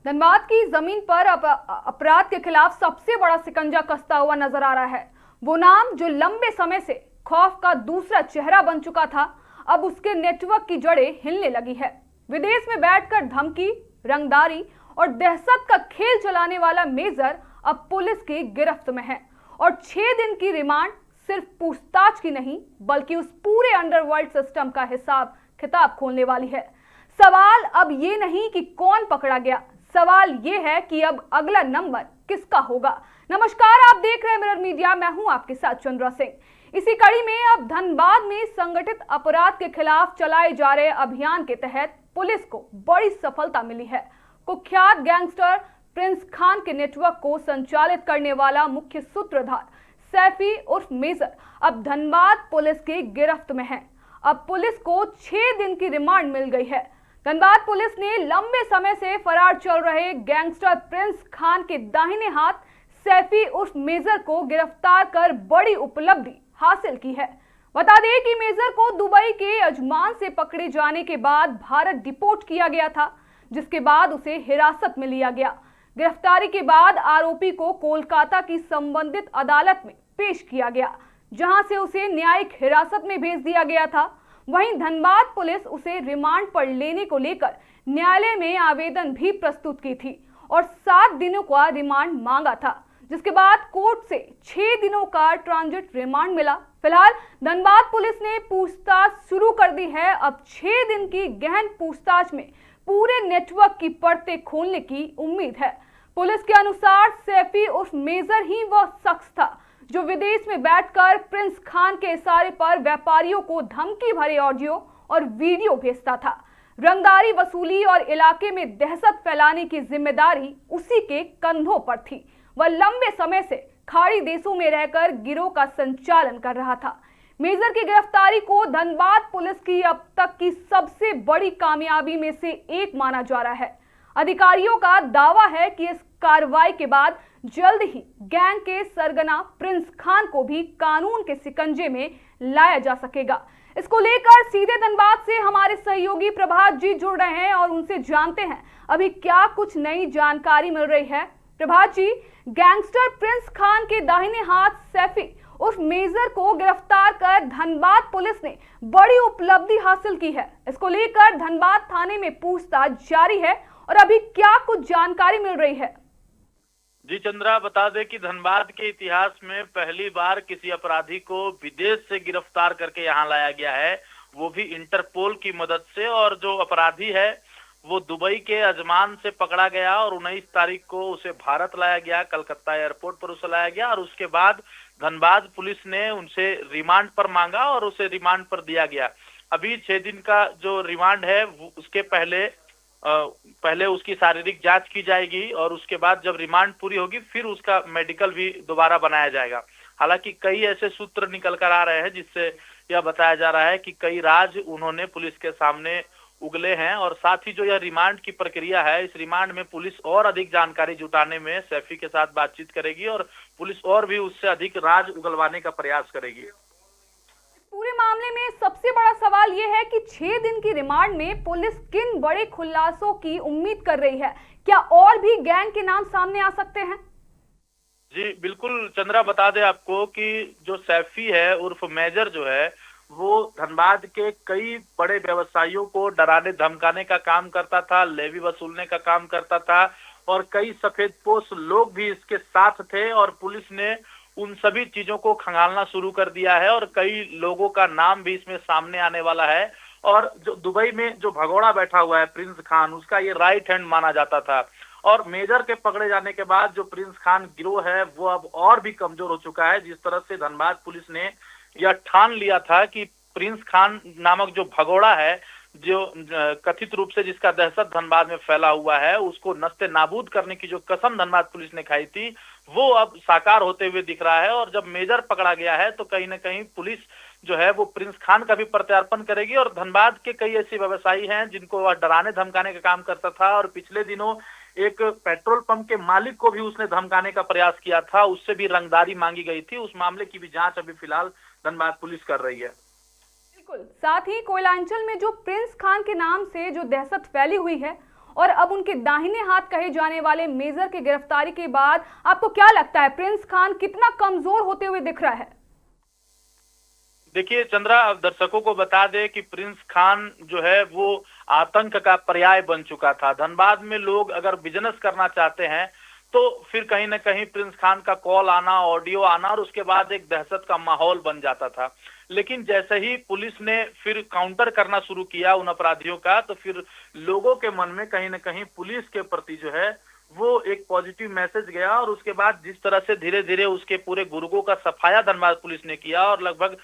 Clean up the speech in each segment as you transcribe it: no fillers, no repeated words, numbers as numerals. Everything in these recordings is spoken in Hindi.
धनबाद की जमीन पर अपराध के खिलाफ सबसे बड़ा शिकंजा कसता हुआ नजर आ रहा है। वो नाम जो लंबे समय से खौफ का दूसरा चेहरा बन चुका था, अब उसके नेटवर्क की जड़ें हिलने लगी है। विदेश में बैठकर धमकी, रंगदारी और दहशत का खेल चलाने वाला मेजर अब पुलिस की गिरफ्त में है और 6 दिन की रिमांड सिर्फ पूछताछ की नहीं, बल्कि उस पूरे अंडरवर्ल्ड सिस्टम का हिसाब किताब खोलने वाली है। सवाल अब ये नहीं कि कौन पकड़ा गया, सवाल ये है कि अब अगला नंबर किसका होगा। नमस्कार, आप देख रहे हैं मिरर मीडिया, मैं हूं आपके साथ चंद्रा सिंह। इसी कड़ी में अब धनबाद में संगठित अपराध के खिलाफ चलाए जा रहे अभियान के तहत पुलिस को बड़ी सफलता मिली है। कुख्यात गैंगस्टर प्रिंस खान के नेटवर्क को संचालित करने वाला मुख्य सूत्रधार सैफी उर्फ मेजर अब धनबाद पुलिस की गिरफ्त में है। अब पुलिस को 6 दिन की रिमांड मिल गई है। धनबाद पुलिस ने लंबे समय से फरार चल रहे गैंगस्टर प्रिंस खान के दाहिने हाथ सैफी उर्फ मेजर को गिरफ्तार कर बड़ी उपलब्धि हासिल की है। बता दें कि मेजर को दुबई के अजमान से पकड़े जाने के बाद भारत डिपोर्ट किया गया था, जिसके बाद उसे हिरासत में लिया गया। गिरफ्तारी के बाद आरोपी को कोलकाता की संबंधित अदालत में पेश किया गया, जहां से उसे न्यायिक हिरासत में भेज दिया गया था। वहीं धनबाद पुलिस उसे रिमांड पर लेने को लेकर न्यायालय में आवेदन भी प्रस्तुत की थी और 7 दिनों का रिमांड मांगा था, जिसके बाद कोर्ट से 6 दिनों का ट्रांजिट रिमांड मिला। फिलहाल धनबाद पुलिस ने पूछताछ शुरू कर दी है। अब 6 दिन की गहन पूछताछ में पूरे नेटवर्क की परतें खोलने की उम्मीद है। पुलिस के अनुसार सैफी उर्फ मेजर ही वह शख्स था जो विदेश में बैठकर प्रिंस खान के इशारे पर व्यापारियों को धमकी भरे ऑडियो और वीडियो भेजता था। रंगदारी वसूली और इलाके में दहशत फैलाने की जिम्मेदारी उसी के कंधों पर थी। वह लंबे समय से खाड़ी देशों में रहकर गिरोह का संचालन कर रहा था। मेजर की गिरफ्तारी को धनबाद पुलिस की अब तक की सबसे बड़ी कामयाबी में से एक माना जा रहा है। अधिकारियों का दावा है कि इस कार्रवाई के बाद जल्द ही गैंग के सरगना प्रिंस खान को भी कानून के शिकंजे में लाया जा सकेगा। इसको लेकर सीधे धनबाद से हमारे सहयोगी प्रभात जी जुड़ रहे हैं और उनसे जानते हैं अभी क्या कुछ नई जानकारी मिल रही है। प्रभात जी, गैंगस्टर प्रिंस खान के दाहिने हाथ सैफी उर्फ मेजर को गिरफ्तार कर धनबाद पुलिस ने बड़ी उपलब्धि हासिल की है। इसको लेकर धनबाद थाने में पूछताछ जारी है और अभी क्या कुछ जानकारी मिल रही है? जी चंद्रा, बता दें कि धनबाद के इतिहास में पहली बार किसी अपराधी को विदेश से गिरफ्तार करके यहाँ लाया गया है, वो भी इंटरपोल की मदद से। और जो अपराधी है वो दुबई के अजमान से पकड़ा गया और 19 तारीख को उसे भारत लाया गया, कलकत्ता एयरपोर्ट पर उसे लाया गया और उसके बाद धनबाद पुलिस ने उनसे रिमांड पर मांगा और उसे रिमांड पर दिया गया। अभी 6 दिन का जो रिमांड है उसके पहले उसकी शारीरिक जांच की जाएगी और उसके बाद जब रिमांड पूरी होगी फिर उसका मेडिकल भी दोबारा बनाया जाएगा। हालांकि कई ऐसे सूत्र निकल कर आ रहे हैं जिससे यह बताया जा रहा है कि कई राज उन्होंने पुलिस के सामने उगले हैं और साथ ही जो यह रिमांड की प्रक्रिया है, इस रिमांड में पुलिस और अधिक जानकारी जुटाने में सैफी के साथ बातचीत करेगी और पुलिस और भी उससे अधिक राज उगलवाने का प्रयास करेगी। पूरे मामले में सबसे बड़ा सवाल यह है कि 6 दिन की रिमांड में पुलिस किन बड़े खुलासों की उम्मीद कर रही है? क्या और भी गैंग के नाम सामने आ सकते हैं? जी बिल्कुल चंद्रा, बता दें आपको कि जो सैफी है उर्फ मेजर जो है वो धनबाद के कई बड़े व्यवसायियों को डराने धमकाने का काम करता था, लेवी वसूलने का काम करता था और कई सफेदपोश लोग भी इसके साथ थे और पुलिस ने उन सभी चीजों को खंगालना शुरू कर दिया है और कई लोगों का नाम भी इसमें सामने आने वाला है। और जो दुबई में जो भगोड़ा बैठा हुआ है प्रिंस खान, उसका ये राइट हैंड माना जाता था और मेजर के पकड़े जाने के बाद जो प्रिंस खान गिरोह है वो अब और भी कमजोर हो चुका है। जिस तरह से धनबाद पुलिस ने यह ठान लिया था कि प्रिंस खान नामक जो भगोड़ा है, जो कथित रूप से जिसका दहशत धनबाद में फैला हुआ है, उसको नस्ते नाबूद करने की जो कसम धनबाद पुलिस ने खाई थी वो अब साकार होते हुए दिख रहा है। और जब मेजर पकड़ा गया है तो कहीं ना कहीं पुलिस जो है वो प्रिंस खान का भी प्रत्यार्पण करेगी। और धनबाद के कई ऐसे व्यवसायी हैं जिनको वह डराने धमकाने का काम करता था और पिछले दिनों एक पेट्रोल पंप के मालिक को भी उसने धमकाने का प्रयास किया था, उससे भी रंगदारी मांगी गई थी। उस मामले की भी जांच अभी फिलहाल धनबाद पुलिस कर रही है। बिल्कुल, साथ ही कोयलांचल में जो प्रिंस खान के नाम से जो दहशत फैली हुई है और अब उनके दाहिने हाथ कहे जाने वाले मेजर की गिरफ्तारी के बाद आपको क्या लगता है प्रिंस खान कितना कमजोर होते हुए दिख रहा है? देखिए चंद्रा, अब दर्शकों को बता दे कि प्रिंस खान जो है वो आतंक का पर्याय बन चुका था। धनबाद में लोग अगर बिजनेस करना चाहते हैं तो फिर कहीं ना कहीं प्रिंस खान का कॉल आना, ऑडियो आना और उसके बाद एक दहशत का माहौल बन जाता था। लेकिन जैसे ही पुलिस ने फिर काउंटर करना शुरू किया उन अपराधियों का, तो फिर लोगों के मन में कहीं ना कहीं पुलिस के प्रति जो है वो एक पॉजिटिव मैसेज गया। और उसके बाद जिस तरह से धीरे धीरे उसके पूरे गुर्गों का सफाया धनबाद पुलिस ने किया और लगभग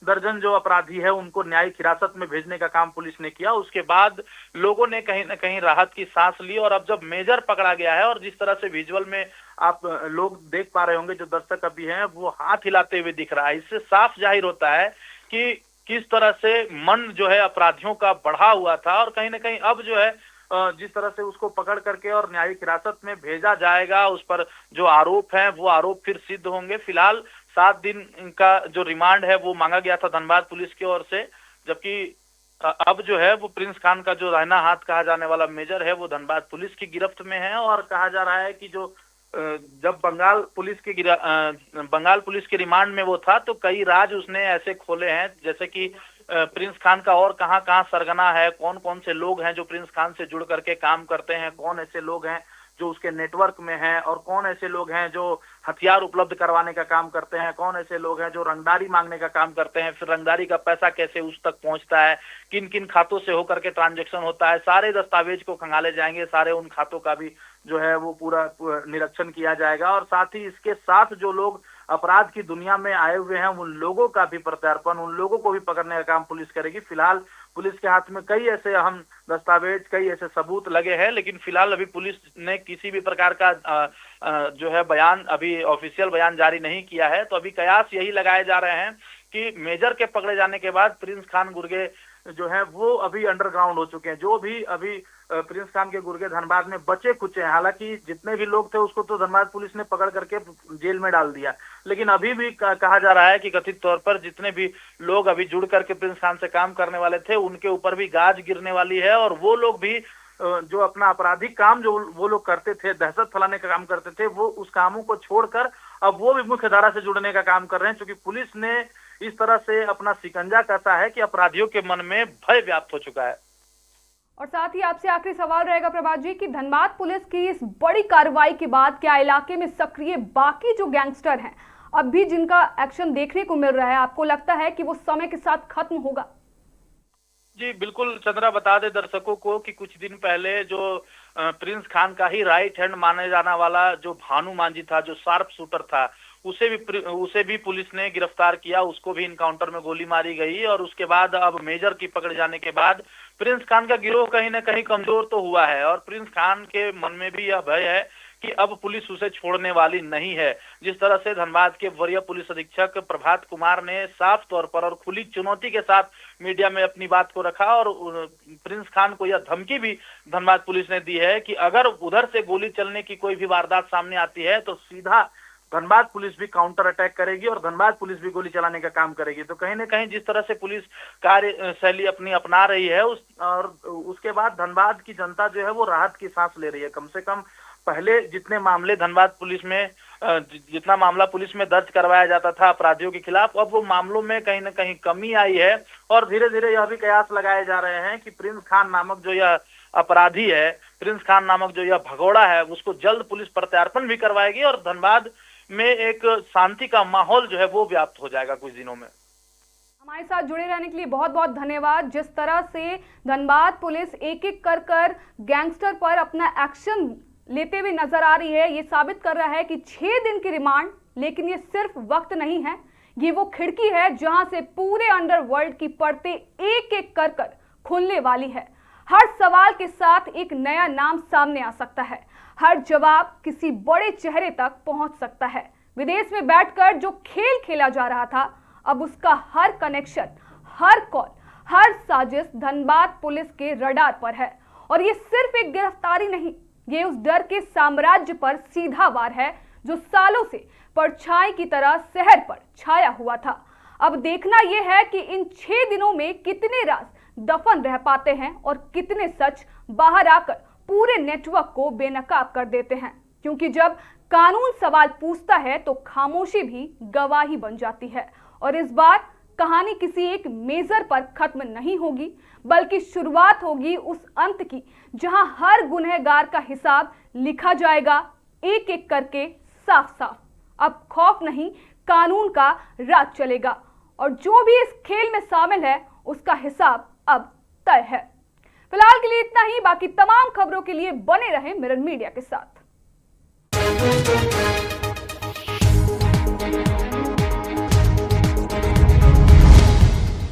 दर्जन जो अपराधी है उनको न्यायिक हिरासत में भेजने का काम पुलिस ने किया, उसके बाद लोगों ने कहीं ना कहीं राहत की सांस ली। और अब जब मेजर पकड़ा गया है और जिस तरह से विजुअल में आप लोग देख पा रहे होंगे, जो दर्शक अभी हैं वो हाथ हिलाते हुए दिख रहा है, इससे साफ जाहिर होता है कि किस तरह से मन जो है अपराधियों का बढ़ा हुआ था। और कहीं ना कहीं अब जो है जिस तरह से उसको पकड़ करके और न्यायिक हिरासत में भेजा जाएगा, उस पर जो आरोप हैं वो आरोप फिर सिद्ध होंगे। फिलहाल 7 दिन का जो रिमांड है वो मांगा गया था धनबाद पुलिस की ओर से, जबकि अब जो है वो प्रिंस खान का जो दाहिना हाथ कहा जाने वाला मेजर है वो धनबाद पुलिस की गिरफ्त में है। और कहा जा रहा है कि जो जब बंगाल पुलिस के रिमांड में वो था तो कई राज उसने ऐसे खोले हैं, जैसे कि प्रिंस खान का और कहां कहां सरगना है, कौन कौन से लोग हैं जो प्रिंस खान से जुड़ करके काम करते हैं, कौन ऐसे लोग हैं जो उसके नेटवर्क में हैं, और कौन ऐसे लोग हैं जो हथियार उपलब्ध करवाने का काम करते हैं, कौन ऐसे लोग हैं जो रंगदारी मांगने का काम करते हैं, फिर रंगदारी का पैसा कैसे उस तक पहुंचता है, किन किन खातों से होकर के ट्रांजैक्शन होता है, सारे दस्तावेज को खंगाले जाएंगे, सारे उन खातों का भी जो है वो पूरा निरीक्षण किया जाएगा। और साथ ही इसके साथ जो लोग अपराध की दुनिया में आए हुए हैं उन लोगों का भी प्रत्यार्पण, उन लोगों को भी पकड़ने का काम पुलिस करेगी। फिलहाल पुलिस के हाथ में कई ऐसे अहम दस्तावेज, कई ऐसे सबूत लगे हैं, लेकिन फिलहाल अभी पुलिस ने किसी भी प्रकार का जो है बयान, अभी ऑफिशियल बयान जारी नहीं किया है। तो अभी कयास यही लगाए जा रहे हैं कि मेजर के पकड़े जाने के बाद प्रिंस खान गुर्गे जो है वो अभी अंडरग्राउंड हो चुके हैं। जो भी अभी प्रिंस खान के गुर्गे धनबाद में बचे खुचे हैं, हालांकि जितने भी लोग थे उसको तो धनबाद पुलिस ने पकड़ करके जेल में डाल दिया, लेकिन अभी भी कहा जा रहा है कि कथित तौर पर जितने भी लोग अभी जुड़ करके प्रिंस खान से काम करने वाले थे उनके ऊपर भी गाज गिरने वाली है। और वो लोग भी जो अपना आपराधिक काम जो वो लोग करते थे, दहशत फैलाने का काम करते थे, वो उस कामों को छोड़कर अब वो भी मुख्य धारा से जुड़ने का काम कर रहे हैं, क्योंकि पुलिस ने इस तरह से अपना शिकंजा कसा है कि अपराधियों के मन में भय व्याप्त हो चुका है। और साथ ही आपसे आखिरी सवाल रहेगा प्रभात जी कि धनबाद पुलिस की इस बड़ी कार्रवाई के बाद क्या इलाके में सक्रिय बाकी जो गैंगस्टर हैं अब भी जिनका एक्शन देखने को मिल रहा है, आपको लगता है कि वो समय के साथ खत्म होगा? जी बिल्कुल चंद्रा, बता दे दर्शकों को कि कुछ दिन पहले जो प्रिंस खान का ही राइट हैंड माने जाने वाला जो भानु मांझी था, जो शार्प शूटर था, उसे भी पुलिस ने गिरफ्तार किया, उसको भी इनकाउंटर में गोली मारी गई। और उसके बाद अब मेजर की पकड़ जाने के बाद प्रिंस खान का गिरोह कहीं ना कहीं कमजोर तो हुआ है और प्रिंस खान के मन में भी यह भय है कि अब पुलिस उसे छोड़ने वाली नहीं है। जिस तरह से धनबाद के वरीय पुलिस अधीक्षक प्रभात कुमार ने साफ तौर पर और खुली चुनौती के साथ मीडिया में अपनी बात को रखा और प्रिंस खान को यह धमकी भी धनबाद पुलिस ने दी है कि अगर उधर से गोली चलने की कोई भी वारदात सामने आती है तो सीधा धनबाद पुलिस भी काउंटर अटैक करेगी और धनबाद पुलिस भी गोली चलाने का काम करेगी। तो कहीं ना कहीं जिस तरह से पुलिस कार्य शैली अपनी अपना रही है उसके बाद धनबाद की जनता जो है वो राहत की सांस ले रही है। कम से कम पहले जितने मामले धनबाद पुलिस में जितना मामला पुलिस में दर्ज करवाया जाता था अपराधियों के खिलाफ, अब वो मामलों में कहीं ना कहीं कमी आई है। और धीरे धीरे यह भी कयास लगाए जा रहे हैं कि प्रिंस खान नामक जो यह अपराधी है, प्रिंस खान नामक जो यह भगोड़ा है, उसको जल्द पुलिस प्रत्यार्पण भी करवाएगी और धनबाद में एक शांति का माहौल जो है वो व्याप्त हो जाएगा कुछ दिनों में। हमारे साथ जुड़े रहने के लिए बहुत बहुत धन्यवाद। जिस तरह से धनबाद पुलिस एक एक कर गैंगस्टर पर अपना एक्शन लेते हुए नजर आ रही है, ये साबित कर रहा है कि 6 दिन की रिमांड, लेकिन ये सिर्फ वक्त नहीं है, ये वो खिड़की है जहां से पूरे अंडरवर्ल्ड की परतें एक एक कर खुलने वाली है। हर सवाल के साथ एक नया नाम सामने आ सकता है, हर जवाब किसी बड़े चेहरे तक पहुंच सकता है। विदेश में बैठकर जो खेल खेला जा रहा था, अब उसका हर कनेक्शन, हर कॉल, हर साजिश धनबाद पुलिस के रडार पर है। और ये सिर्फ एक गिरफ्तारी नहीं, ये उस डर के साम्राज्य पर सीधा वार है जो सालों से परछाई की तरह शहर पर छाया हुआ था। अब देखना यह है कि इन 6 दिनों में कितने राज दफन रह पाते हैं और कितने सच बाहर आकर पूरे नेटवर्क को बेनकाब कर देते हैं। क्योंकि जब कानून सवाल पूछता है तो खामोशी भी गवाही बन जाती है। और इस बार कहानी किसी एक मेजर पर खत्म नहीं होगी, बल्कि शुरुआत होगी उस अंत की जहां हर गुनहगार का हिसाब लिखा जाएगा, एक एक करके, साफ साफ। अब खौफ नहीं, कानून का राज चलेगा और जो भी इस खेल में शामिल है उसका हिसाब अब तय है। फिलहाल के लिए इतना ही। बाकी तमाम खबरों के लिए बने रहें मिरर मीडिया के साथ।